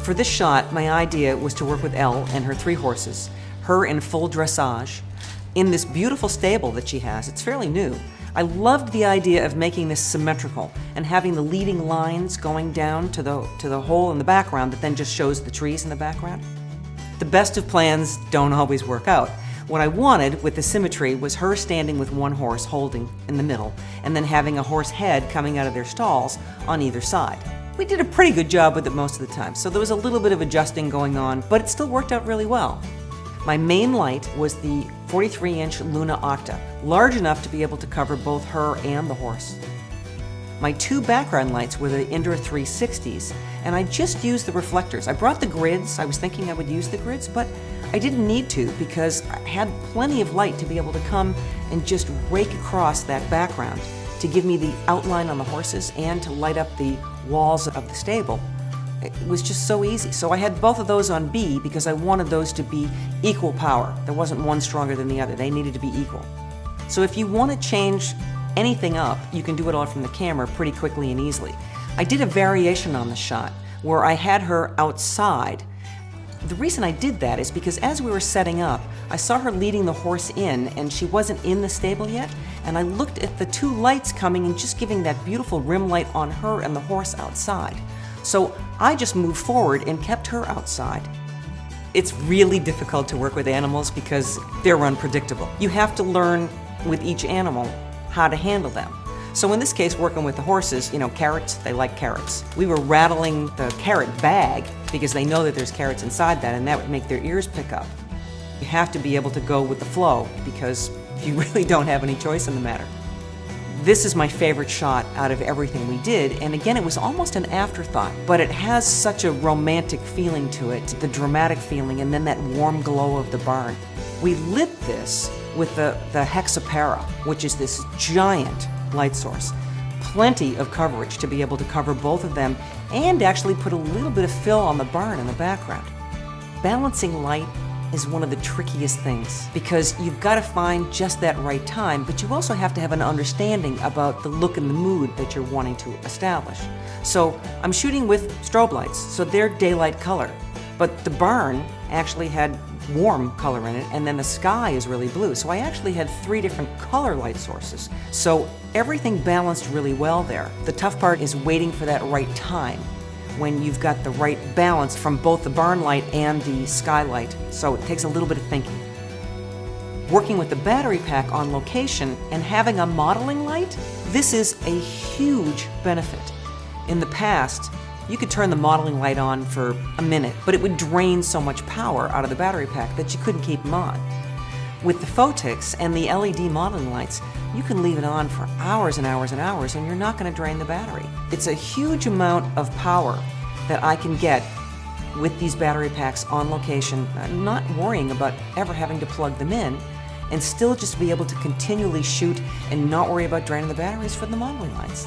For this shot, my idea was to work with Elle and her 3 horses, her in full dressage, in this beautiful stable that she has. It's fairly new. I loved the idea of making this symmetrical and having the leading lines going down to the hole in the background that then just shows the trees in the background. The best of plans don't always work out. What I wanted with the symmetry was her standing with one horse holding in the middle and then having a horse head coming out of their stalls on either side. We did a pretty good job with it most of the time, so there was a little bit of adjusting going on, but it still worked out really well. My main light was the 43-inch Luna Octa, large enough to be able to cover both her and the horse. My 2 background lights were the Indra 360s, and I just used the reflectors. I brought the grids. I was thinking I would use the grids, but I didn't need to because I had plenty of light to be able to come and just rake across that background to give me the outline on the horses and to light up the walls of the stable. It was just so easy. So I had both of those on B because I wanted those to be equal power. There wasn't one stronger than the other. They needed to be equal. So if you want to change anything up, you can do it all from the camera pretty quickly and easily. I did a variation on the shot where I had her outside. The reason I did that is because as we were setting up, I saw her leading the horse in and she wasn't in the stable yet, and I looked at the 2 lights coming and just giving that beautiful rim light on her and the horse outside. So I just moved forward and kept her outside. It's really difficult to work with animals because they're unpredictable. You have to learn with each animal how to handle them. So in this case, working with the horses, carrots, they like carrots. We were rattling the carrot bag because they know that there's carrots inside that, and that would make their ears pick up. You have to be able to go with the flow because you really don't have any choice in the matter. This is my favorite shot out of everything we did, and again, it was almost an afterthought, but it has such a romantic feeling to it, the dramatic feeling, and then that warm glow of the barn. We lit this with the Hexapara, which is this giant light source. Plenty of coverage to be able to cover both of them and actually put a little bit of fill on the barn in the background. Balancing light is one of the trickiest things because you've got to find just that right time, but you also have to have an understanding about the look and the mood that you're wanting to establish. So I'm shooting with strobe lights, so they're daylight color, but the barn actually had warm color in it, and then the sky is really blue. So I actually had 3 different color light sources. So everything balanced really well there. The tough part is waiting for that right time when you've got the right balance from both the barn light and the skylight. So it takes a little bit of thinking. Working with the battery pack on location and having a modeling light, this is a huge benefit. In the past, you could turn the modeling light on for a minute, but it would drain so much power out of the battery pack that you couldn't keep them on. With the Phottix and the LED modeling lights, you can leave it on for hours and hours and hours and you're not going to drain the battery. It's a huge amount of power that I can get with these battery packs on location, not worrying about ever having to plug them in, and still just be able to continually shoot and not worry about draining the batteries for the modeling lights.